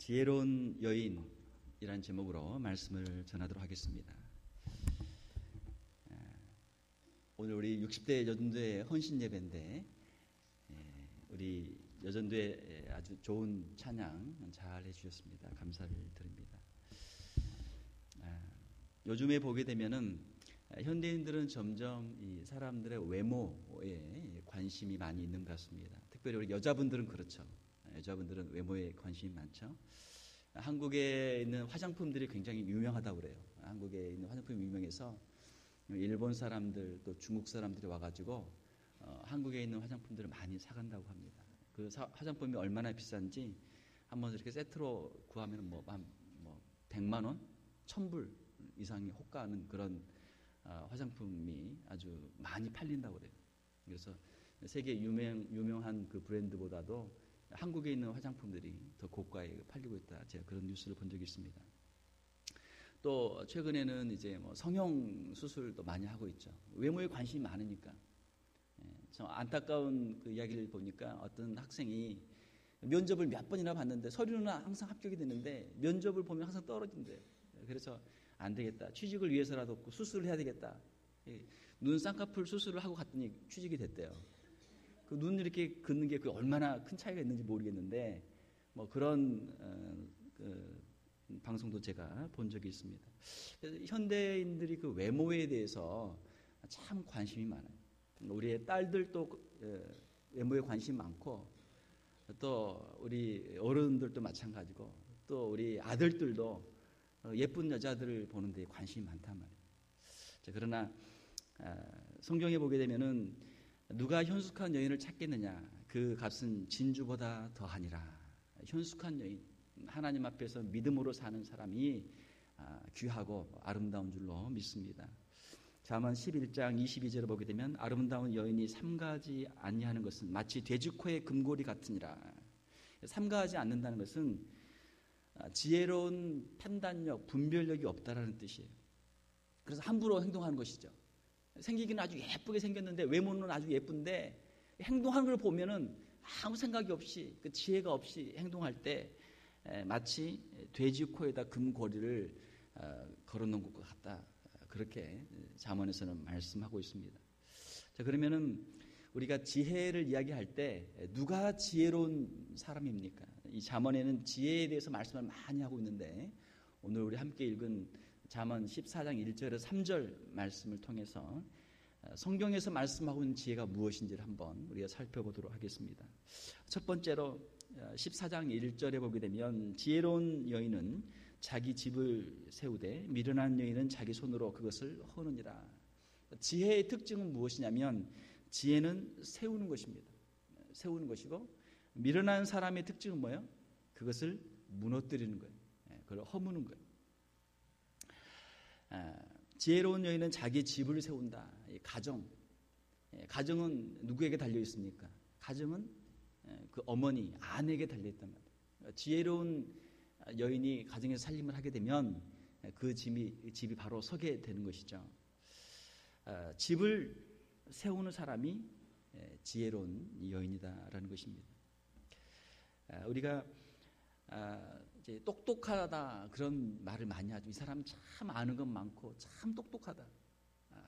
지혜로운 여인이라는 제목으로 말씀을 전하도록 하겠습니다. 오늘 우리 60대 여전도회 헌신 예배인데 우리 여전도회 아주 좋은 찬양 잘 해주셨습니다. 감사를 드립니다. 요즘에 보게 되면은 현대인들은 점점 이 사람들의 외모에 관심이 많이 있는 것 같습니다. 특별히 우리 여자분들은 그렇죠. 여자분들은 외모에 관심이 많죠. 한국에 있는 화장품들이 굉장히 유명하다고 그래요. 한국에 있는 화장품이 유명해서 일본 사람들 또 중국 사람들이 와가지고 한국에 있는 화장품들을 많이 사간다고 합니다. 그 화장품이 얼마나 비싼지 한번 이렇게 세트로 구하면 뭐 100만 원, 1000불 이상이 호가하는 그런 화장품이 아주 많이 팔린다고 그래요. 그래서 세계 유명한 그 브랜드보다도 한국에 있는 화장품들이 더 고가에 팔리고 있다. 제가 그런 뉴스를 본 적이 있습니다. 또 최근에는 이제 뭐 성형 수술도 많이 하고 있죠. 외모에 관심이 많으니까. 참 안타까운 그 이야기를 보니까 어떤 학생이 면접을 몇 번이나 봤는데 서류는 항상 합격이 되는데 면접을 보면 항상 떨어진대요. 그래서 안 되겠다. 취직을 위해서라도 수술을 해야 되겠다. 눈 쌍꺼풀 수술을 하고 갔더니 취직이 됐대요. 그 눈 이렇게 긋는 게 얼마나 큰 차이가 있는지 모르겠는데 뭐 그런 방송도 제가 본 적이 있습니다. 그래서 현대인들이 그 외모에 대해서 참 관심이 많아요. 우리의 딸들도 외모에 관심이 많고 또 우리 어른들도 마찬가지고 또 우리 아들들도 예쁜 여자들을 보는 데 관심이 많단 말이에요. 그러나 성경에 보게 되면은 누가 현숙한 여인을 찾겠느냐? 그 값은 진주보다 더하니라. 현숙한 여인, 하나님 앞에서 믿음으로 사는 사람이 귀하고 아름다운 줄로 믿습니다. 잠언 11장 22절을 보게 되면 아름다운 여인이 삼가하지 아니하는 것은 마치 돼지코의 금고리 같으니라. 삼가하지 않는다는 것은 지혜로운 판단력, 분별력이 없다라는 뜻이에요. 그래서 함부로 행동하는 것이죠. 생기기는 아주 예쁘게 생겼는데 외모는 아주 예쁜데 행동하는 걸 보면은 아무 생각이 없이 그 지혜가 없이 행동할 때 마치 돼지 코에다 금고리를 걸어놓은 것 같다. 그렇게 잠언에서는 말씀하고 있습니다. 자, 그러면은 우리가 지혜를 이야기할 때 누가 지혜로운 사람입니까? 이 잠언에는 지혜에 대해서 말씀을 많이 하고 있는데 오늘 우리 함께 읽은 잠언 14장 1절에서 3절 말씀을 통해서 성경에서 말씀하고 있는 지혜가 무엇인지를 한번 우리가 살펴보도록 하겠습니다. 첫 번째로 14장 1절에 보게 되면 지혜로운 여인은 자기 집을 세우되 미련한 여인은 자기 손으로 그것을 허느니라. 지혜의 특징은 무엇이냐면 지혜는 세우는 것입니다. 세우는 것이고 미련한 사람의 특징은 뭐예요? 그것을 무너뜨리는 거예요. 그걸 허무는 거예요. 지혜로운 여인은 자기 집을 세운다. 가정은 누구에게 달려 있습니까? 가정은 그 어머니, 아내에게 달려 있단 말이에요. 지혜로운 여인이 가정에서 살림을 하게 되면 그 집이 바로 서게 되는 것이죠. 집을 세우는 사람이 지혜로운 여인이다라는 것입니다. 우리가 이제 똑똑하다 그런 말을 많이 하죠. 이 사람 참 아는 건 많고 참 똑똑하다.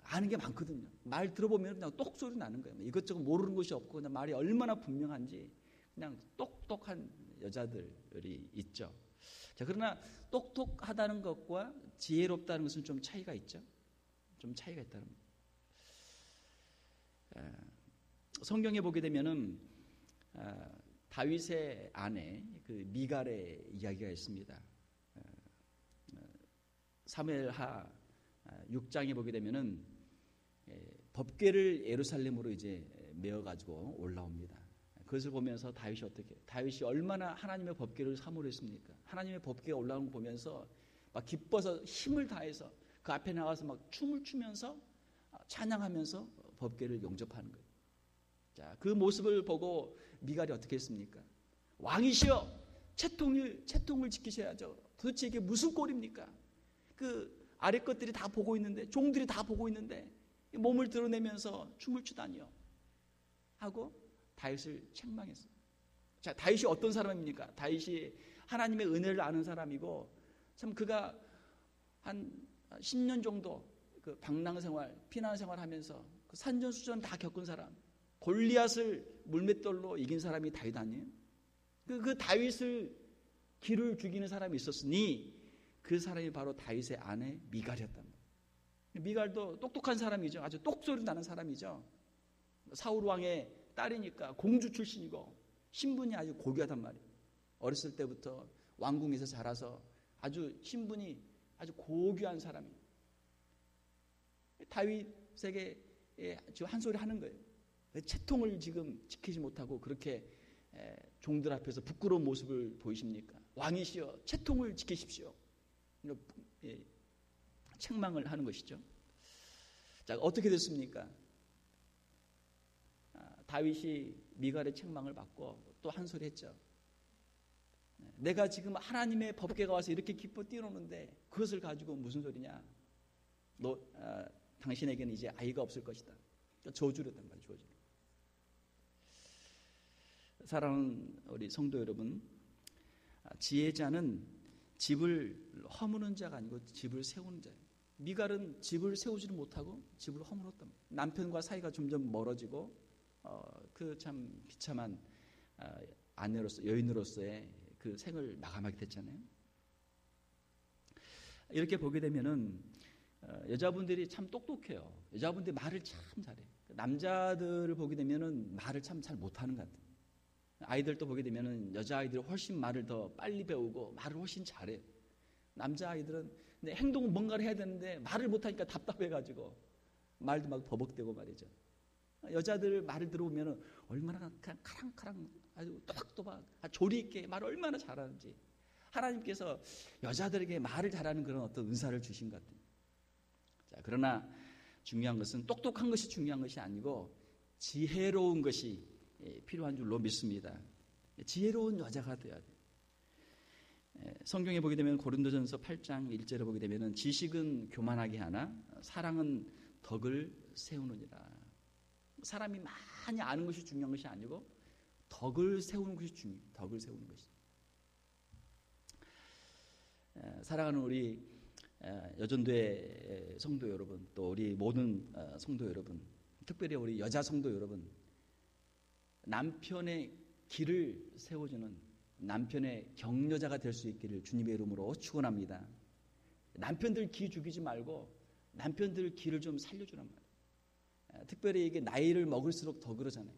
아는 게 많거든요. 말 들어보면 그냥 똑소리 나는 거예요. 이것저것 모르는 것이 없고 그냥 말이 얼마나 분명한지 그냥 똑똑한 여자들이 있죠. 자, 그러나 똑똑하다는 것과 지혜롭다는 것은 좀 차이가 있죠. 좀 차이가 있다는 겁니다. 성경에 보게 되면은 다윗의 아내 그 미갈의 이야기가 있습니다. 사무엘하 6장에 보게 되면은 법궤를 예루살렘으로 이제 메어 가지고 올라옵니다. 그것을 보면서 다윗이 얼마나 하나님의 법궤를 사모했습니까? 하나님의 법궤가 올라오는 거 보면서 막 기뻐서 힘을 다해서 그 앞에 나가서 막 춤을 추면서 찬양하면서 법궤를 영접하는 거예요. 자, 그 모습을 보고 미갈이 어떻게 했습니까? 왕이시여, 채통을 지키셔야죠. 도대체 이게 무슨 꼴입니까? 그 아래 것들이 다 보고 있는데, 종들이 다 보고 있는데 몸을 드러내면서 춤을 추다니요 하고 다윗을 책망했어요. 자, 다윗이 어떤 사람입니까? 다윗이 하나님의 은혜를 아는 사람이고 참 그가 한 10년 정도 그 방랑 생활, 피난 생활 하면서 그 산전수전 다 겪은 사람, 골리앗을 물맷돌로 이긴 사람이 다윗 아니에요? 그 다윗을 기를 죽이는 사람이 있었으니 그 사람이 바로 다윗의 아내 미갈이었단 말이에요. 미갈도 똑똑한 사람이죠. 아주 똑소리 나는 사람이죠. 사울 왕의 딸이니까 공주 출신이고 신분이 아주 고귀하단 말이에요. 어렸을 때부터 왕궁에서 자라서 아주 신분이 아주 고귀한 사람이에요. 다윗에게 지금 한 소리 하는 거예요. 채통을 지금 지키지 못하고 그렇게 종들 앞에서 부끄러운 모습을 보이십니까? 왕이시여 채통을 지키십시오. 책망을 하는 것이죠. 자, 어떻게 됐습니까? 다윗이 미갈의 책망을 받고 또 한 소리 했죠. 내가 지금 하나님의 법궤가 와서 이렇게 기뻐 뛰노는데 그것을 가지고 무슨 소리냐? 당신에게는 이제 아이가 없을 것이다. 저주를 했단 말이에요. 저주. 사랑하는 우리 성도 여러분, 지혜자는 집을 허무는 자가 아니고 집을 세우는 자예요. 미갈은 집을 세우지를 못하고 집을 허물었단 말이에요. 남편과 사이가 점점 멀어지고 그 참 비참한 아내로서 여인으로서의 그 생을 마감하게 됐잖아요. 이렇게 보게 되면은 여자분들이 참 똑똑해요. 여자분들이 말을 참 잘해. 남자들을 보게 되면은 말을 참 잘 못하는 것 같아요. 아이들도 보게 되면은 여자아이들이 훨씬 말을 더 빨리 배우고 말을 훨씬 잘해요. 남자아이들은 근데 행동은 뭔가를 해야 되는데 말을 못하니까 답답해가지고 말도 막 버벅대고 말이죠. 여자들 말을 들어보면은 얼마나 그냥 카랑카랑 아주 또박또박 조리 있게 말을 얼마나 잘하는지 하나님께서 여자들에게 말을 잘하는 그런 어떤 은사를 주신 것 같아요. 자, 그러나 중요한 것은 똑똑한 것이 중요한 것이 아니고 지혜로운 것이 필요한 줄로 믿습니다. 지혜로운 여자가 되어야 돼요. 성경에 보게 되면 고린도전서 8장 1절에 보게 되면 지식은 교만하게 하나 사랑은 덕을 세우느니라. 사람이 많이 아는 것이 중요한 것이 아니고 덕을 세우는 것이 중요해요. 덕을 세우는 것이. 사랑하는 우리 여전도의 성도 여러분, 또 우리 모든 성도 여러분, 특별히 우리 여자 성도 여러분, 남편의 길을 세워주는 남편의 격려자가 될 수 있기를 주님의 이름으로 축원합니다. 남편들 기 죽이지 말고 남편들 길을 좀 살려주란 말이에요. 특별히 이게 나이를 먹을수록 더 그러잖아요.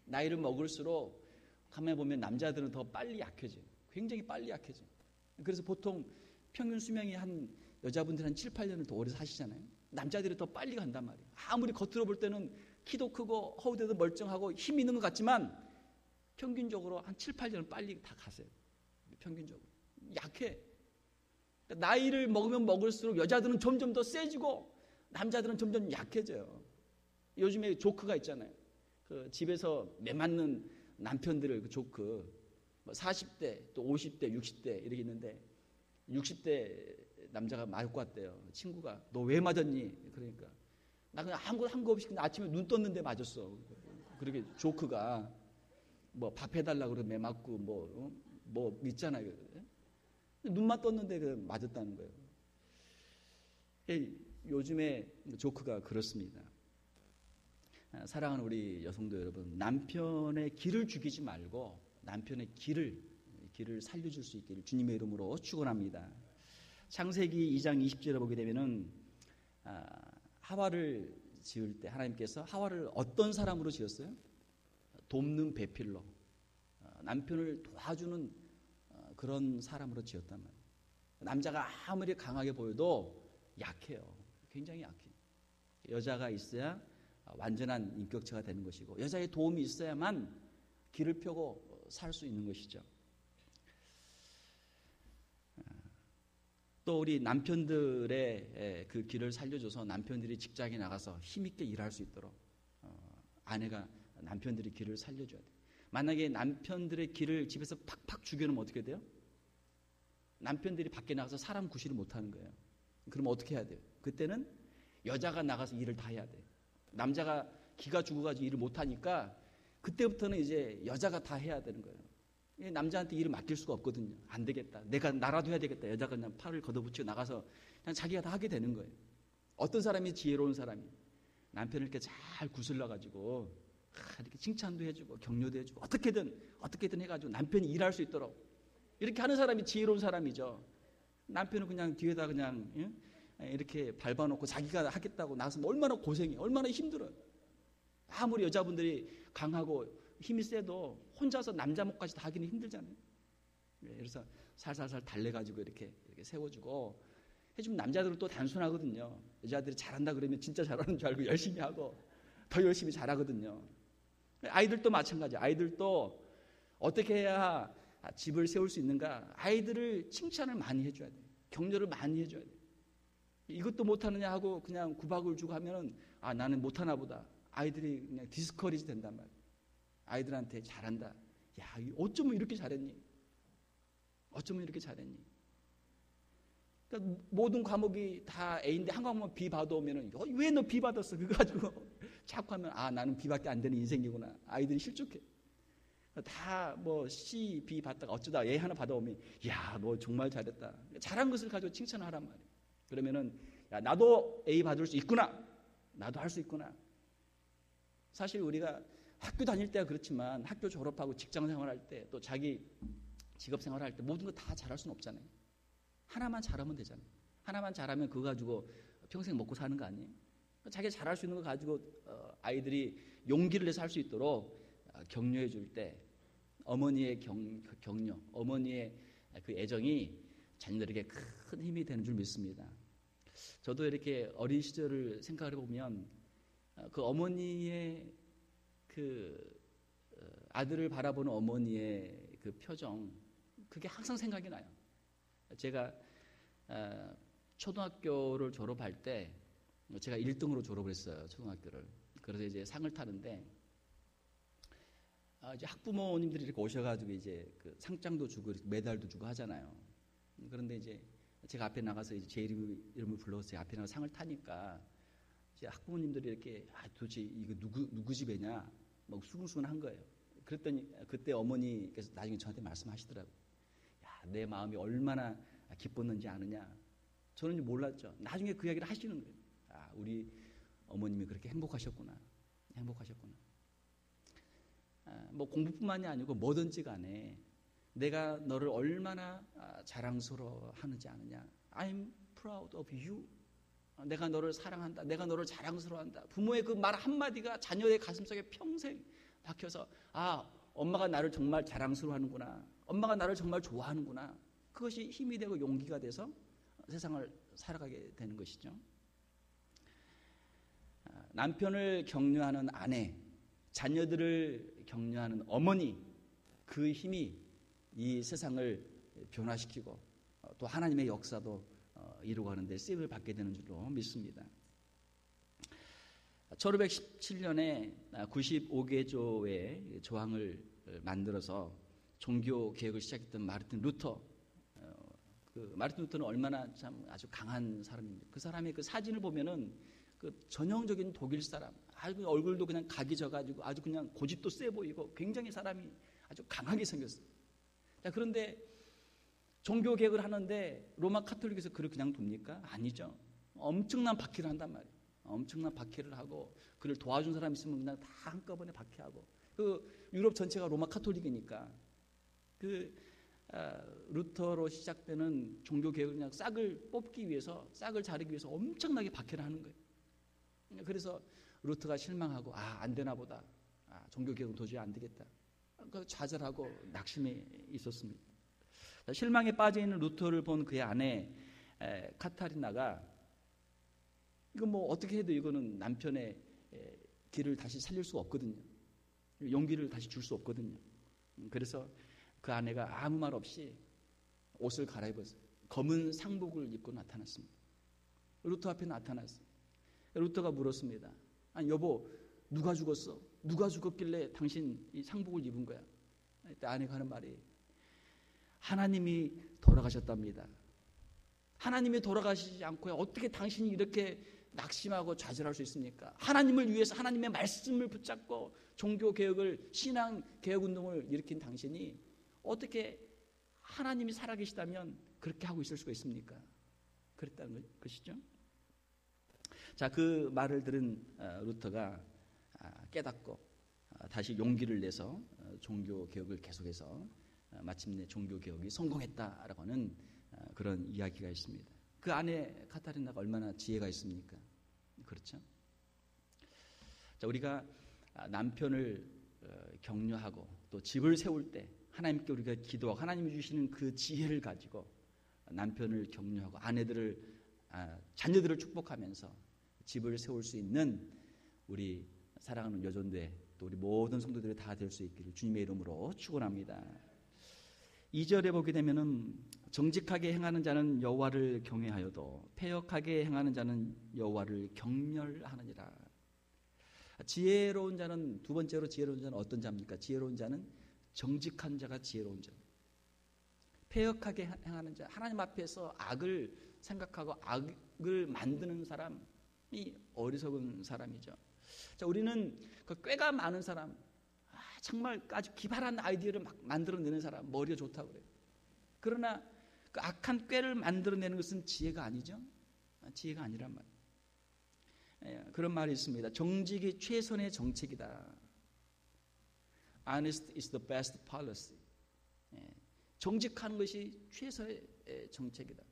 나이를 먹을수록 가만히 보면 남자들은 더 빨리 약해져요. 굉장히 빨리 약해져요. 그래서 보통 평균 수명이 한 여자분들 한 7, 8년을 더 오래 사시잖아요. 남자들이 더 빨리 간단 말이에요. 아무리 겉으로 볼 때는 키도 크고 허우대도 멀쩡하고 힘 있는 것 같지만 평균적으로 한 7, 8년은 빨리 다 가세요. 평균적으로. 약해. 나이를 먹으면 먹을수록 여자들은 점점 더 세지고 남자들은 점점 약해져요. 요즘에 조크가 있잖아요. 그 집에서 매맞는 남편들을 그 조크 40대 또 50대 60대 이렇게 있는데 60대 남자가 맞고 왔대요. 친구가 너 왜 맞았니? 그러니까 나 그냥 한 거 없이 그냥 아침에 눈 떴는데 맞았어. 그렇게 조크가 뭐 밥 해달라고 그러면 매맞고 뭐 있잖아요. 눈만 떴는데 그 맞았다는 거예요. 요즘에 조크가 그렇습니다. 사랑하는 우리 여성도 여러분, 남편의 길을 죽이지 말고 남편의 길을 살려줄 수 있기를 주님의 이름으로 축원합니다. 창세기 2장 20절에 보게 되면은 하와를 지을 때 하나님께서 하와를 어떤 사람으로 지었어요? 돕는 배필로 남편을 도와주는 그런 사람으로 지었단 말이에요. 남자가 아무리 강하게 보여도 약해요. 굉장히 약해요. 여자가 있어야 완전한 인격체가 되는 것이고 여자의 도움이 있어야만 길을 펴고 살 수 있는 것이죠. 또 우리 남편들의 그 길을 살려줘서 남편들이 직장에 나가서 힘있게 일할 수 있도록 아내가 남편들의 길을 살려줘야 돼요. 만약에 남편들의 길을 집에서 팍팍 죽여놓으면 어떻게 돼요? 남편들이 밖에 나가서 사람 구실을 못하는 거예요. 그러면 어떻게 해야 돼요? 그때는 여자가 나가서 일을 다 해야 돼요. 남자가 기가 죽어가지고 일을 못하니까 그때부터는 이제 여자가 다 해야 되는 거예요. 남자한테 일을 맡길 수가 없거든요. 안 되겠다. 나라도 해야 되겠다. 여자가 그냥 팔을 걷어붙이고 나가서 그냥 자기가 다 하게 되는 거예요. 어떤 사람이 지혜로운 사람이 남편을 이렇게 잘 구슬러가지고 이렇게 칭찬도 해주고 격려도 해주고 어떻게든 해가지고 남편이 일할 수 있도록 이렇게 하는 사람이 지혜로운 사람이죠. 남편은 그냥 뒤에다 그냥 이렇게 밟아놓고 자기가 하겠다고 나서면 얼마나 고생해, 얼마나 힘들어요. 아무리 여자분들이 강하고 힘이 세도 혼자서 남자 목까지 다 하기는 힘들잖아요. 그래서 살살살 달래가지고 이렇게 세워주고 해주면 남자들은 또 단순하거든요. 여자들이 잘한다 그러면 진짜 잘하는 줄 알고 열심히 하고 더 열심히 잘하거든요. 아이들도 마찬가지예요. 아이들도 어떻게 해야 집을 세울 수 있는가? 아이들을 칭찬을 많이 해줘야 돼요. 격려를 많이 해줘야 돼요. 이것도 못하느냐 하고 그냥 구박을 주고 하면은 나는 못하나 보다. 아이들이 그냥 디스커리지 된단 말이에요. 아이들한테 잘한다. 야, 어쩌면 이렇게 잘했니? 어쩌면 이렇게 잘했니? 그러니까 모든 과목이 다 A인데 한 과목만 B 받아오면은 왜 너 B 받았어? 그거 가지고 자꾸 하면 나는 B밖에 안 되는 인생이구나. 아이들이 실족해. 다 뭐 C, B 받다가 어쩌다 A 하나 받아오면 야, 너 정말 잘했다. 잘한 것을 가지고 칭찬을 하란 말이에요. 그러면은 야, 나도 A 받을 수 있구나. 나도 할 수 있구나. 사실 우리가 학교 다닐 때가 그렇지만 학교 졸업하고 직장 생활할 때 또 자기 직업 생활할 때 모든 거 다 잘할 수는 없잖아요. 하나만 잘하면 되잖아요. 하나만 잘하면 그거 가지고 평생 먹고 사는 거 아니에요? 자기가 잘할 수 있는 거 가지고 아이들이 용기를 내서 할 수 있도록 격려해 줄 때 어머니의 격려, 어머니의 그 애정이 자녀들에게 큰 힘이 되는 줄 믿습니다. 저도 이렇게 어린 시절을 생각해 보면 그 어머니의 그 아들을 바라보는 어머니의 그 표정, 그게 항상 생각이 나요. 제가 초등학교를 졸업할 때 제가 1등으로 졸업을 했어요. 초등학교를. 그래서 이제 상을 타는데 이제 학부모님들이 이렇게 오셔가지고 이제 그 상장도 주고 메달도 주고 하잖아요. 그런데 이제 제가 앞에 나가서 이제 제 이름을 불러서 제 앞에 나가서 상을 타니까 이제 학부모님들이 이렇게 도대체 이거 누구 집애냐 막 수근수근한 거예요. 그랬더니 그때 어머니께서 나중에 저한테 말씀하시더라고요. 야, 내 마음이 얼마나 기뻤는지 아느냐. 저는 몰랐죠. 나중에 그 이야기를 하시는 거예요. 우리 어머님이 그렇게 행복하셨구나. 뭐 공부뿐만이 아니고 뭐든지 간에 내가 너를 얼마나 자랑스러워하는지 아느냐. I'm proud of you. 내가 너를 사랑한다. 내가 너를 자랑스러워한다. 부모의 그 말 한마디가 자녀의 가슴속에 평생 박혀서 엄마가 나를 정말 자랑스러워하는구나. 엄마가 나를 정말 좋아하는구나. 그것이 힘이 되고 용기가 돼서 세상을 살아가게 되는 것이죠. 남편을 격려하는 아내, 자녀들을 격려하는 어머니, 그 힘이 이 세상을 변화시키고 또 하나님의 역사도 이루어가는 데 쓰임을 받게 되는 줄로 믿습니다. 1517년에 95개조의 조항을 만들어서 종교 개혁을 시작했던 마르틴 루터. 그 마르틴 루터는 얼마나 참 아주 강한 사람입니다. 그 사람의 그 사진을 보면은 그 전형적인 독일 사람, 아주 얼굴도 그냥 각이 져가지고 아주 그냥 고집도 세 보이고 굉장히 사람이 아주 강하게 생겼어요. 자, 그런데 종교 개혁을 하는데 로마 카톨릭에서 그를 그냥 둡니까? 아니죠. 엄청난 박해를 한단 말이에요. 엄청난 박해를 하고 그를 도와준 사람 있으면 그냥 다 한꺼번에 박해하고 그 유럽 전체가 로마 카톨릭이니까 그 루터로 시작되는 종교 개혁을 그냥 싹을 뽑기 위해서 싹을 자르기 위해서 엄청나게 박해를 하는 거예요. 그래서 루터가 실망하고 안 되나 보다. 종교 개혁은 도저히 안 되겠다. 좌절하고 낙심해 있었습니다. 실망에 빠져 있는 루터를 본 그의 아내 카타리나가 이거 뭐 어떻게 해도 이거는 남편의 길을 다시 살릴 수가 없거든요. 용기를 다시 줄 수 없거든요. 그래서 그 아내가 아무 말 없이 옷을 갈아입었어요. 검은 상복을 입고 나타났습니다. 루터 앞에 나타났어요. 루터가 물었습니다. 아니 여보, 누가 죽었어? 누가 죽었길래 당신 이 상복을 입은 거야? 그때 아내가 하는 말이 하나님이 돌아가셨답니다. 하나님이 돌아가시지 않고 어떻게 당신이 이렇게 낙심하고 좌절할 수 있습니까? 하나님을 위해서 하나님의 말씀을 붙잡고 종교 개혁을 신앙 개혁 운동을 일으킨 당신이 어떻게 하나님이 살아계시다면 그렇게 하고 있을 수가 있습니까? 그랬다는 것이죠. 자, 그 말을 들은 루터가 깨닫고 다시 용기를 내서 종교 개혁을 계속해서 마침내 종교 개혁이 성공했다라고 하는 그런 이야기가 있습니다. 그 안에 카타리나가 얼마나 지혜가 있습니까? 그렇죠? 자, 우리가 남편을 격려하고 또 집을 세울 때 하나님께 우리가 기도하고 하나님이 주시는 그 지혜를 가지고 남편을 격려하고 자녀들을 축복하면서 집을 세울 수 있는 우리 사랑하는 여전대 또 우리 모든 성도들이 다 될 수 있기를 주님의 이름으로 축원합니다. 2절에 보게 되면은 정직하게 행하는 자는 여호와를 경외하여도 패역하게 행하는 자는 여호와를 경멸하느니라. 지혜로운 자는, 두 번째로 지혜로운 자는 어떤 자입니까? 지혜로운 자는 정직한 자가 지혜로운 자. 패역하게 행하는 자, 하나님 앞에서 악을 생각하고 악을 만드는 사람이 어리석은 사람이죠. 자, 우리는 그 꾀가 많은 사람, 정말 아주 기발한 아이디어를 막 만들어내는 사람, 머리가 좋다고 그래요. 그러나 그 악한 꾀를 만들어내는 것은 지혜가 아니죠. 지혜가 아니란 말이에요. 그런 말이 있습니다. 정직이 최선의 정책이다. Honest is the best policy. 정직한 것이 최선의 정책이다.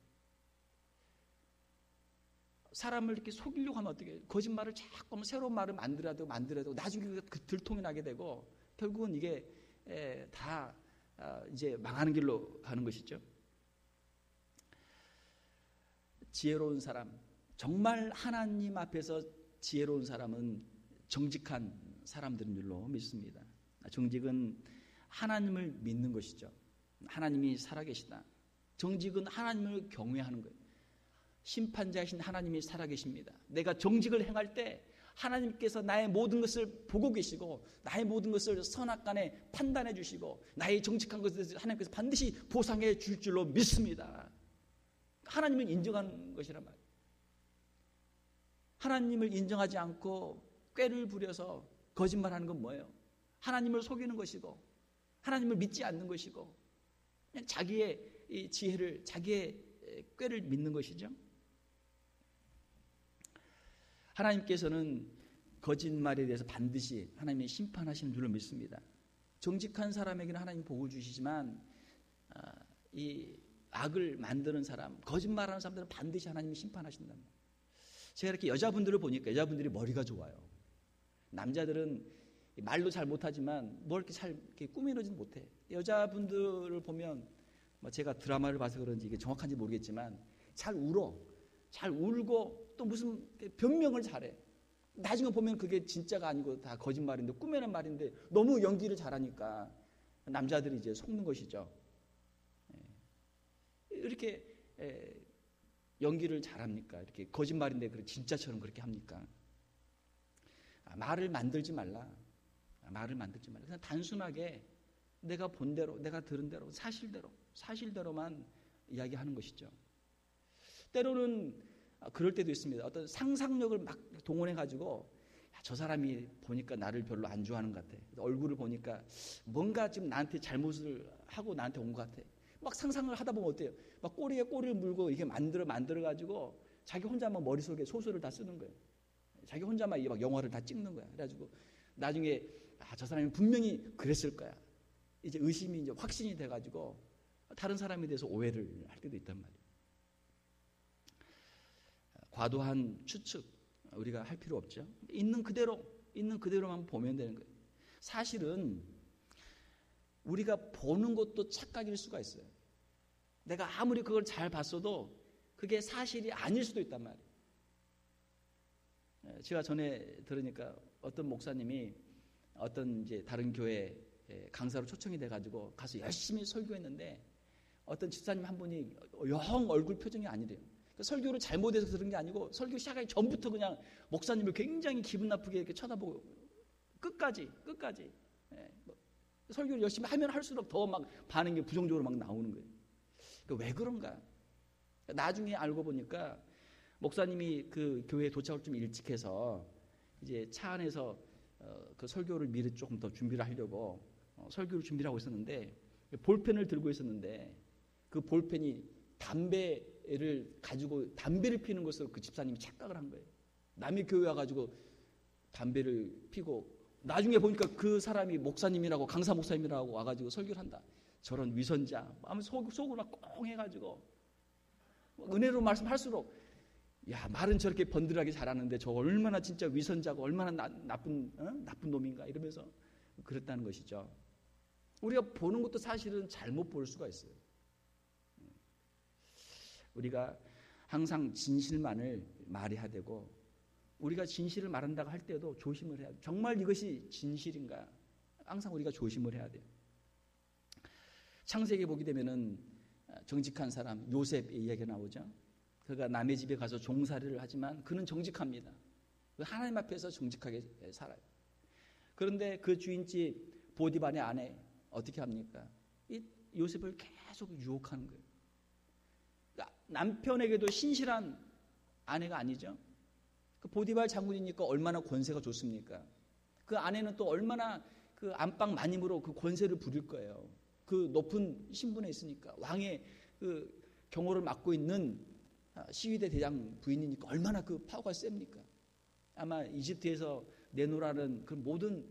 사람을 이렇게 속이려고 하면 어떻게 해요? 거짓말을 자꾸 새로운 말을 만들어야 되고 나중에 그 들통이 나게 되고 결국은 이게 다 이제 망하는 길로 가는 것이죠. 지혜로운 사람, 정말 하나님 앞에서 지혜로운 사람은 정직한 사람들인 줄로 믿습니다. 정직은 하나님을 믿는 것이죠. 하나님이 살아계시다. 정직은 하나님을 경외하는 거예요. 심판자이신 하나님이 살아계십니다. 내가 정직을 행할 때 하나님께서 나의 모든 것을 보고 계시고 나의 모든 것을 선악간에 판단해 주시고 나의 정직한 것을 하나님께서 반드시 보상해 줄 줄로 믿습니다. 하나님을 인정하는 것이란 말이에요. 하나님을 인정하지 않고 꾀를 부려서 거짓말하는 건 뭐예요? 하나님을 속이는 것이고 하나님을 믿지 않는 것이고 그냥 자기의 이 지혜를 자기의 꾀를 믿는 것이죠. 하나님께서는 거짓말에 대해서 반드시 하나님이 심판하시는 줄로 믿습니다. 정직한 사람에게는 하나님 복을 주시지만 이 악을 만드는 사람, 거짓말하는 사람들은 반드시 하나님이 심판하신단 말이에요. 제가 이렇게 여자분들을 보니까 여자분들이 머리가 좋아요. 남자들은 말도 잘 못하지만 뭘 이렇게 잘 이렇게 꾸미러지는 못해. 여자분들을 보면 제가 드라마를 봐서 그런지 이게 정확한지 모르겠지만 잘 울어. 잘 울고 또 무슨 변명을 잘해. 나중에 보면 그게 진짜가 아니고 다 거짓말인데 꾸며낸 말인데 너무 연기를 잘하니까 남자들이 이제 속는 것이죠. 이렇게 연기를 잘합니까? 이렇게 거짓말인데 진짜처럼 그렇게 합니까? 말을 만들지 말라. 말을 만들지 말라. 그냥 단순하게 내가 본 대로, 내가 들은 대로, 사실대로만 이야기하는 것이죠. 때로는 그럴 때도 있습니다. 어떤 상상력을 막 동원해가지고 저 사람이 보니까 나를 별로 안 좋아하는 것 같아. 얼굴을 보니까 뭔가 지금 나한테 잘못을 하고 나한테 온 것 같아. 막 상상을 하다 보면 어때요? 막 꼬리에 꼬리를 물고 이게 만들어가지고 자기 혼자 막 머릿속에 소설을 다 쓰는 거예요. 자기 혼자만 막 영화를 다 찍는 거야. 그래가지고 나중에 저 사람이 분명히 그랬을 거야. 이제 의심이 이제 확신이 돼가지고 다른 사람에 대해서 오해를 할 때도 있단 말이에요. 과도한 추측 우리가 할 필요 없죠. 있는 그대로만 보면 되는 거예요. 사실은 우리가 보는 것도 착각일 수가 있어요. 내가 아무리 그걸 잘 봤어도 그게 사실이 아닐 수도 있단 말이에요. 제가 전에 들으니까 어떤 목사님이 어떤 이제 다른 교회 강사로 초청이 돼가지고 가서 열심히 설교했는데 어떤 집사님 한 분이 영 얼굴 표정이 아니래요. 그러니까 설교를 잘못해서 들은 게 아니고 설교 시작하기 전부터 그냥 목사님을 굉장히 기분 나쁘게 이렇게 쳐다보고 끝까지 설교를 열심히 하면 할수록 더 막 반응이 부정적으로 막 나오는 거예요. 그러니까 왜 그런가? 나중에 알고 보니까 목사님이 그 교회에 도착을 좀 일찍 해서 이제 차 안에서 그 설교를 미리 조금 더 준비를 하려고 설교를 준비를 하고 있었는데 볼펜을 들고 있었는데 그 볼펜이 담배를 가지고 담배를 피는 것으로 그 집사님이 착각을 한 거예요. 남의 교회 와가지고 담배를 피고 나중에 보니까 그 사람이 목사님이라고 강사 목사님이라고 와가지고 설교를 한다. 저런 위선자. 아무 속으로 막 꽁 해가지고 은혜로 말씀할수록 야 말은 저렇게 번들하게 잘하는데 저 얼마나 진짜 위선자고 얼마나 나쁜 놈인가 이러면서 그랬다는 것이죠. 우리가 보는 것도 사실은 잘못 볼 수가 있어요. 우리가 항상 진실만을 말해야 되고 우리가 진실을 말한다고 할 때도 조심을 해야 돼요. 정말 이것이 진실인가? 항상 우리가 조심을 해야 돼요. 창세기에 보게 되면은 정직한 사람 요셉의 이야기가 나오죠. 그가 남의 집에 가서 종살이를 하지만 그는 정직합니다. 하나님 앞에서 정직하게 살아요. 그런데 그 주인집 보디발의 아내 어떻게 합니까? 이 요셉을 계속 유혹하는 거예요. 그러니까 남편에게도 신실한 아내가 아니죠. 그 보디발 장군이니까 얼마나 권세가 좋습니까? 그 아내는 또 얼마나 그 안방 마님으로 그 권세를 부릴 거예요. 그 높은 신분에 있으니까 왕의 그 경호를 맡고 있는 시위대 대장 부인이니까 얼마나 그 파워가 셉니까? 아마 이집트에서 내놓으라는 그 모든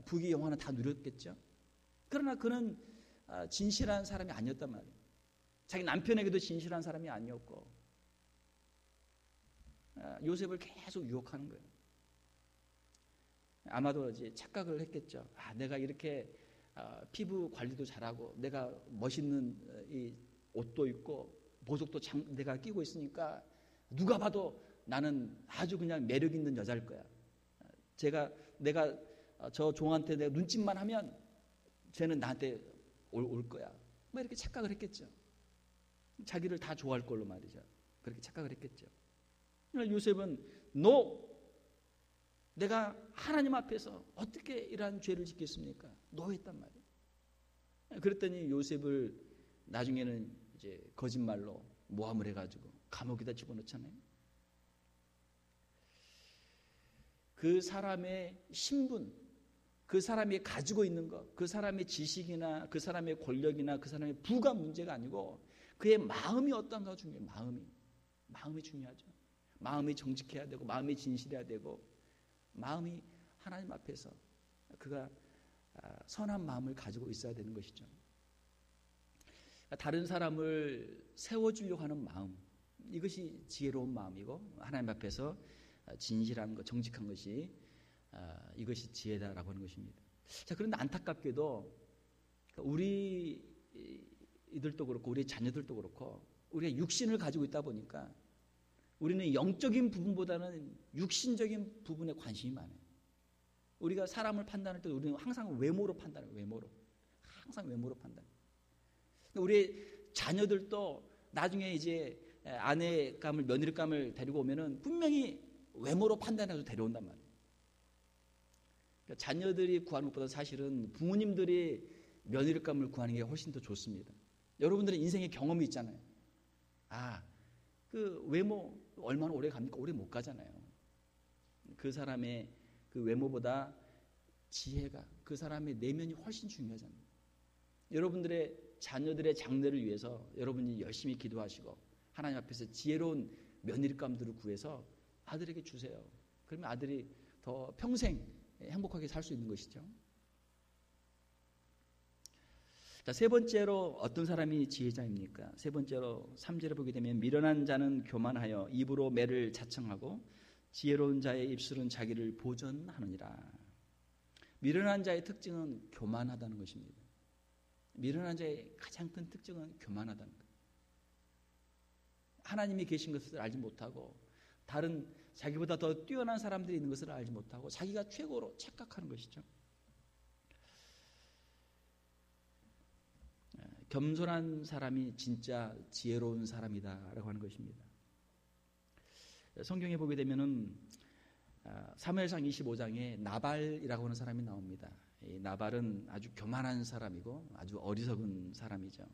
부귀 영화는 다 누렸겠죠. 그러나 그는 진실한 사람이 아니었단 말이에요. 자기 남편에게도 진실한 사람이 아니었고 요셉을 계속 유혹하는 거예요. 아마도 이제 착각을 했겠죠. 내가 이렇게 피부 관리도 잘하고 내가 멋있는 이 옷도 입고 보석도 내가 끼고 있으니까 누가 봐도 나는 아주 그냥 매력 있는 여자일 거야. 내가 저 종한테 내가 눈짓만 하면 쟤는 나한테 올 거야. 뭐 이렇게 착각을 했겠죠. 자기를 다 좋아할 걸로 말이죠. 그렇게 착각을 했겠죠. 요셉은 내가 하나님 앞에서 어떻게 이러한 죄를 짓겠습니까? 했단 말이에요. 그랬더니 요셉을 나중에는 이제 거짓말로 모함을 해가지고 감옥에다 집어넣잖아요. 그 사람의 신분, 그 사람이 가지고 있는 것, 그 사람의 지식이나 그 사람의 권력이나 그 사람의 부가 문제가 아니고 그의 마음이 어떤가 중요해요. 마음이 중요하죠. 마음이 정직해야 되고 마음이 진실해야 되고 마음이 하나님 앞에서 그가 선한 마음을 가지고 있어야 되는 것이죠. 다른 사람을 세워주려고 하는 마음, 이것이 지혜로운 마음이고 하나님 앞에서 진실한 것, 정직한 것이 이것이 지혜다라고 하는 것입니다. 자, 그런데 안타깝게도 우리 이들도 그렇고 우리 자녀들도 그렇고 우리가 육신을 가지고 있다 보니까 우리는 영적인 부분보다는 육신적인 부분에 관심이 많아요. 우리가 사람을 판단할 때 우리는 항상 외모로 판단해요. 항상 외모로 판단해요. 우리 자녀들도 나중에 이제 아내감을 며느리감을 데리고 오면은 분명히 외모로 판단해서 데려온단 말이에요. 그러니까 자녀들이 구하는 것보다 사실은 부모님들이 며느리감을 구하는 게 훨씬 더 좋습니다. 여러분들은 인생의 경험이 있잖아요. 그 외모 얼마나 오래 갑니까? 오래 못 가잖아요. 그 사람의 그 외모보다 지혜가, 그 사람의 내면이 훨씬 중요하잖아요. 여러분들의 자녀들의 장래를 위해서 여러분이 열심히 기도하시고 하나님 앞에서 지혜로운 며느리감들을 구해서 아들에게 주세요. 그러면 아들이 더 평생 행복하게 살 수 있는 것이죠. 자, 세 번째로 어떤 사람이 지혜자입니까? 세 번째로 3절에 보게 되면 미련한 자는 교만하여 입으로 매를 자청하고 지혜로운 자의 입술은 자기를 보전하느니라. 미련한 자의 특징은 교만하다는 것입니다. 미련한 자의 가장 큰 특징은 교만하다는 것. 하나님이 계신 것을 알지 못하고 다른 자기보다 더 뛰어난 사람들이 있는 것을 알지 못하고 자기가 최고로 착각하는 것이죠. 겸손한 사람이 진짜 지혜로운 사람이다라고 하는 것입니다. 성경에 보게 되면은 사무엘상 25장에 나발이라고 하는 사람이 나옵니다. 이 나발은 아주 교만한 사람이고 아주 어리석은 사람이죠.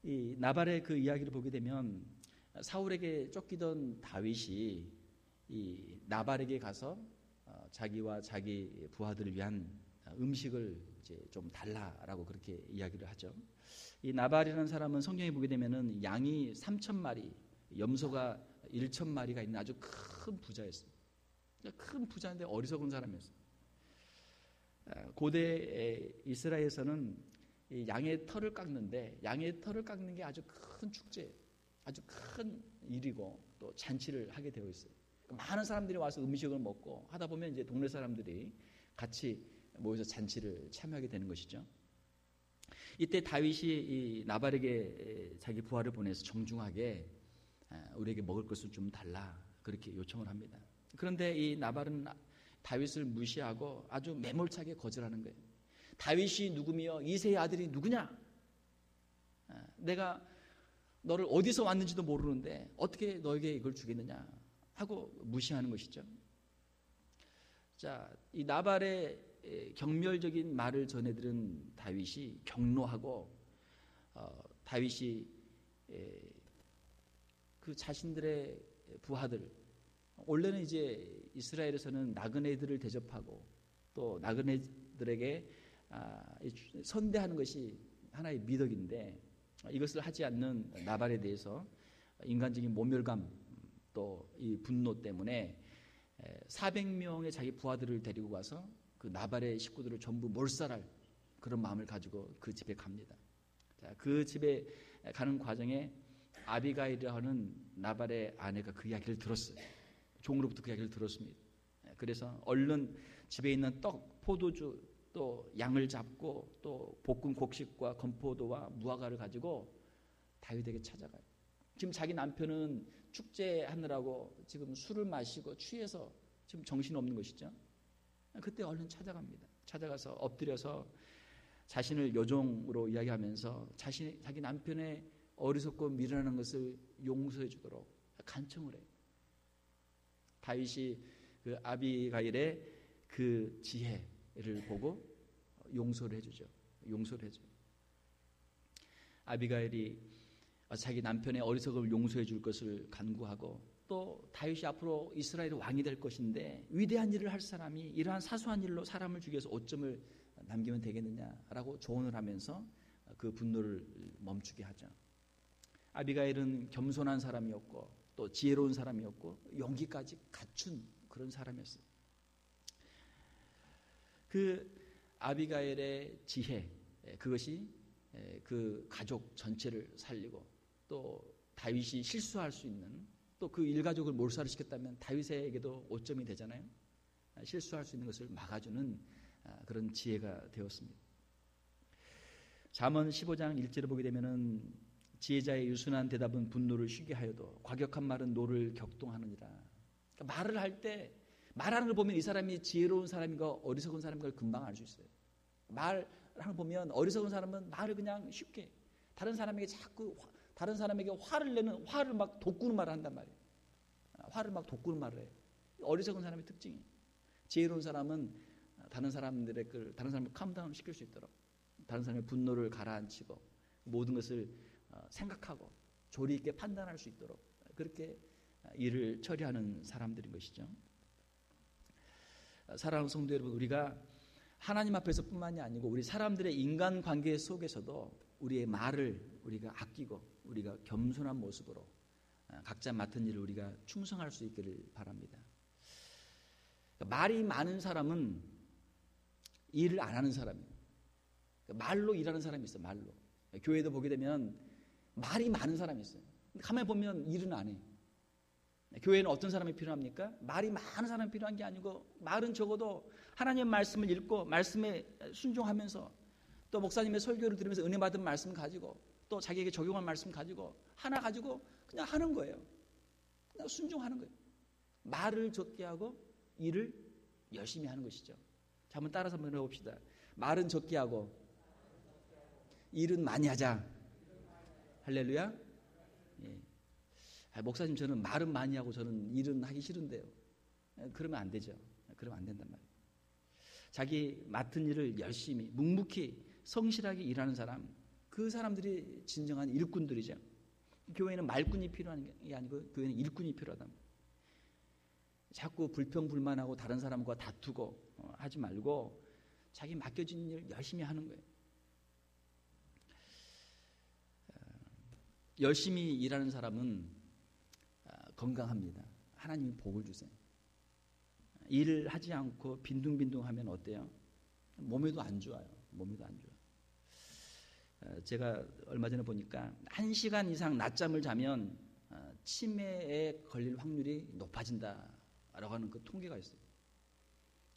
이 나발의 그 이야기를 보게 되면 사울에게 쫓기던 다윗이 이 나발에게 가서 자기와 자기 부하들을 위한 음식을 이제 좀 달라라고 그렇게 이야기를 하죠. 이 나발이라는 사람은 성경에 보게 되면은 양이 3,000마리, 염소가 1,000마리가 있는 아주 큰 부자였어요. 큰 부자인데 어리석은 사람이었어요. 고대 이스라엘에서는 이 양의 털을 깎는데 양의 털을 깎는 게 아주 큰 축제, 아주 큰 일이고 또 잔치를 하게 되어 있어요. 많은 사람들이 와서 음식을 먹고 하다 보면 이제 동네 사람들이 같이 모여서 잔치를 참여하게 되는 것이죠. 이때 다윗이 이 나발에게 자기 부하를 보내서 정중하게 우리에게 먹을 것을 좀 달라 그렇게 요청을 합니다. 그런데 이 나발은 다윗을 무시하고 아주 매몰차게 거절하는 거예요. 다윗이 누구며 이새의 아들이 누구냐? 내가 너를 어디서 왔는지도 모르는데 어떻게 너에게 이걸 주겠느냐 하고 무시하는 것이죠. 자, 이 나발의 경멸적인 말을 전해들은 다윗이 경노하고 다윗이 그 자신들의 부하들, 원래는 이제 이스라엘에서는 나그네들을 대접하고 또 나그네들에게 선대하는 것이 하나의 미덕인데 이것을 하지 않는 나발에 대해서 인간적인 모멸감 또 이 분노 때문에 400명의 자기 부하들을 데리고 가서 그 나발의 식구들을 전부 몰살할 그런 마음을 가지고 그 집에 갑니다. 자, 그 집에 가는 과정에 아비가일이라고 하는 나발의 아내가 그 이야기를 들었어요. 종으로부터 그 이야기를 들었습니다. 그래서 얼른 집에 있는 떡, 포도주, 또 양을 잡고 또 볶은 곡식과 건포도와 무화과를 가지고 다윗에게 찾아가요. 지금 자기 남편은 축제하느라고 지금 술을 마시고 취해서 지금 정신없는 것이죠. 그때 얼른 찾아갑니다. 찾아가서 엎드려서 자신을 요종으로 이야기하면서 자기 남편의 어리석고 미련한 것을 용서해 주도록 간청을 해요. 다윗이 그 아비가일의 그 지혜를 보고 용서를 해주죠. 용서를 해줘요. 아비가일이 자기 남편의 어리석음을 용서해 줄 것을 간구하고 또 다윗이 앞으로 이스라엘의 왕이 될 것인데 위대한 일을 할 사람이 이러한 사소한 일로 사람을 죽여서 오점을 남기면 되겠느냐라고 조언을 하면서 그 분노를 멈추게 하죠. 아비가일은 겸손한 사람이었고 또 지혜로운 사람이었고 용기까지 갖춘 그런 사람이었어요. 그 아비가일의 지혜, 그것이 그 가족 전체를 살리고 또 다윗이 실수할 수 있는 또 그 일가족을 몰살을 시켰다면 다윗에게도 오점이 되잖아요. 실수할 수 있는 것을 막아주는 그런 지혜가 되었습니다. 잠언 15장 1절을 보게 되면은 지혜자의 유순한 대답은 분노를 쉬게 하여도 과격한 말은 노를 격동하느니라. 그러니까 말을 할 때 말하는 걸 보면 이 사람이 지혜로운 사람인가 어리석은 사람인가 금방 알 수 있어요. 말하는 걸 보면 어리석은 사람은 말을 그냥 쉽게 다른 사람에게 자꾸 다른 사람에게 화를 막 돋구는 말을 한단 말이에요. 화를 막 돋구는 말을 해요. 어리석은 사람의 특징이에요. 지혜로운 사람은 다른 사람을 캄다운 시킬 수 있도록 다른 사람의 분노를 가라앉히고 모든 것을 생각하고 조리 있게 판단할 수 있도록 그렇게 일을 처리하는 사람들인 것이죠. 사랑하는 성도 여러분, 우리가 하나님 앞에서뿐만이 아니고 우리 사람들의 인간관계 속에서도 우리의 말을 우리가 아끼고 우리가 겸손한 모습으로 각자 맡은 일을 우리가 충성할 수 있기를 바랍니다. 말이 많은 사람은 일을 안 하는 사람이에요. 말로 일하는 사람이 있어요. 말로. 교회도 보게 되면 말이 많은 사람이 있어요. 가만히 보면 일은 안 해요. 교회는 어떤 사람이 필요합니까? 말이 많은 사람이 필요한 게 아니고 말은 적어도 하나님의 말씀을 읽고 말씀에 순종하면서 또 목사님의 설교를 들으면서 은혜 받은 말씀 가지고 또 자기에게 적용한 말씀 가지고 하나 가지고 그냥 하는 거예요. 그냥 순종하는 거예요. 말을 적게 하고 일을 열심히 하는 것이죠. 자, 한번 따라서 한번 해봅시다. 말은 적게 하고 일은 많이 하자. 할렐루야. 예. 목사님, 저는 말은 많이 하고 저는 일은 하기 싫은데요. 그러면 안 되죠. 그러면 안 된단 말이에요. 자기 맡은 일을 열심히 묵묵히 성실하게 일하는 사람, 그 사람들이 진정한 일꾼들이죠. 교회는 말꾼이 필요한 게 아니고 교회는 일꾼이 필요하다. 자꾸 불평불만하고 다른 사람과 다투고 하지 말고 자기 맡겨진 일 열심히 하는 거예요. 열심히 일하는 사람은 건강합니다. 하나님이 복을 주세요. 일을 하지 않고 빈둥빈둥하면 어때요? 몸에도 안 좋아요. 몸에도 안 좋아요. 제가 얼마 전에 보니까 1시간 이상 낮잠을 자면 치매에 걸릴 확률이 높아진다라고 하는 그 통계가 있어요.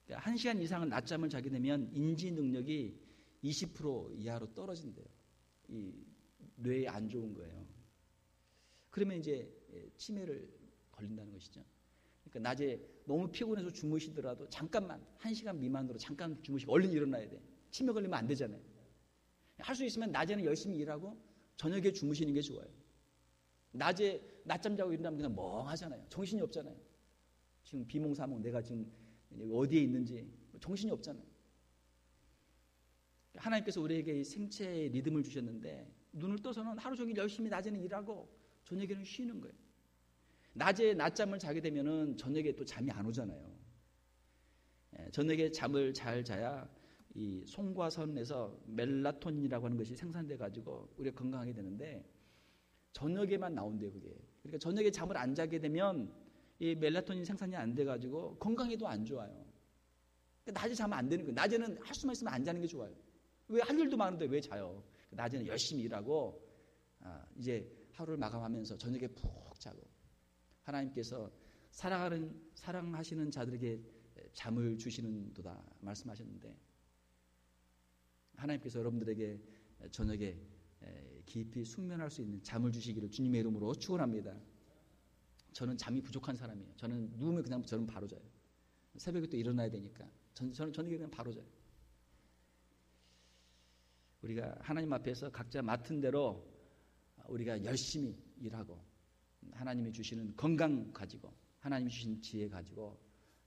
1시간 이상은 낮잠을 자게 되면 인지 능력이 20% 이하로 떨어진대요. 이 뇌에 안 좋은 거예요. 그러면 이제 치매를 걸린다는 것이죠. 그러니까 낮에 너무 피곤해서 주무시더라도 잠깐만 1시간 미만으로 잠깐 주무시고 얼른 일어나야 돼. 치매 걸리면 안 되잖아요. 할 수 있으면 낮에는 열심히 일하고 저녁에 주무시는 게 좋아요. 낮에 낮잠 자고 일어나면 그냥 멍하잖아요. 정신이 없잖아요. 지금 비몽사몽 내가 지금 어디에 있는지 정신이 없잖아요. 하나님께서 우리에게 생체의 리듬을 주셨는데 눈을 떠서는 하루 종일 열심히 낮에는 일하고 저녁에는 쉬는 거예요. 낮에 낮잠을 자게 되면은 저녁에 또 잠이 안 오잖아요. 저녁에 잠을 잘 자야 이 송과선에서 멜라토닌이라고 하는 것이 생산돼 가지고 우리가 건강하게 되는데 저녁에만 나온대요, 그게. 그러니까 저녁에 잠을 안 자게 되면 이 멜라토닌 생산이 안 돼 가지고 건강에도 안 좋아요. 낮에 자면 안 되는 거예요. 낮에는 할 수만 있으면 안 자는 게 좋아요. 왜 할 일도 많은데 왜 자요? 낮에는 열심히 일하고 이제 하루를 마감하면서 저녁에 푹 자고 하나님께서 사랑하시는 자들에게 잠을 주시는도다 말씀하셨는데 하나님께서 여러분들에게 저녁에 깊이 숙면할 수 있는 잠을 주시기를 주님의 이름으로 축원합니다. 저는 잠이 부족한 사람이에요. 저는 누우면 그냥 저는 바로 자요. 새벽에 또 일어나야 되니까 저는 저녁에 그냥 바로 자요. 우리가 하나님 앞에서 각자 맡은 대로 우리가 열심히 일하고 하나님이 주시는 건강 가지고 하나님이 주신 지혜 가지고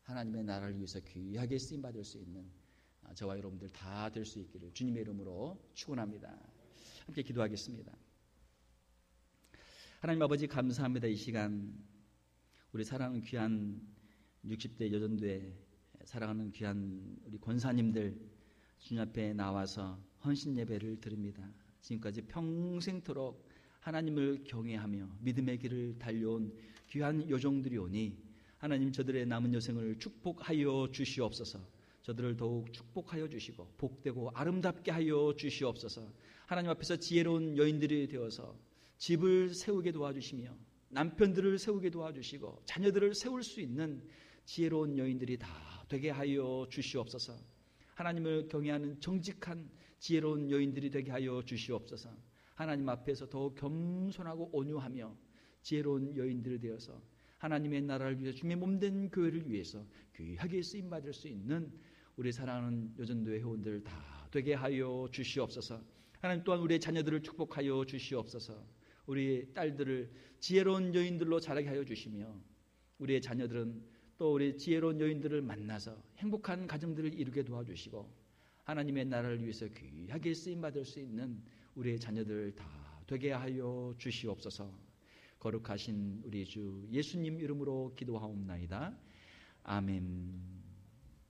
하나님의 나라를 위해서 귀하게 쓰임받을 수 있는 저와 여러분들 다 될 수 있기를 주님의 이름으로 축원합니다. 함께 기도하겠습니다. 하나님 아버지 감사합니다. 이 시간 우리 사랑하는 귀한 60대 여전도에 사랑하는 귀한 우리 권사님들 주님 앞에 나와서 헌신 예배를 드립니다. 지금까지 평생토록 하나님을 경외하며 믿음의 길을 달려온 귀한 요정들이 오니 하나님 저들의 남은 여생을 축복하여 주시옵소서. 저들을 더욱 축복하여 주시고 복되고 아름답게 하여 주시옵소서. 하나님 앞에서 지혜로운 여인들이 되어서 집을 세우게 도와주시며 남편들을 세우게 도와주시고 자녀들을 세울 수 있는 지혜로운 여인들이 다 되게 하여 주시옵소서. 하나님을 경외하는 정직한 지혜로운 여인들이 되게 하여 주시옵소서. 하나님 앞에서 더욱 겸손하고 온유하며 지혜로운 여인들이 되어서 하나님의 나라를 위해서 주님의 몸된 교회를 위해서 귀하게 쓰임받을 수 있는 우리 사랑하는 여전도의 회원들 다 되게 하여 주시옵소서. 하나님 또한 우리의 자녀들을 축복하여 주시옵소서. 우리 딸들을 지혜로운 여인들로 자라게 하여 주시며 우리의 자녀들은 또 우리 지혜로운 여인들을 만나서 행복한 가정들을 이루게 도와주시고 하나님의 나라를 위해서 귀하게 쓰임받을 수 있는 우리의 자녀들 다 되게 하여 주시옵소서. 거룩하신 우리 주 예수님 이름으로 기도하옵나이다. 아멘.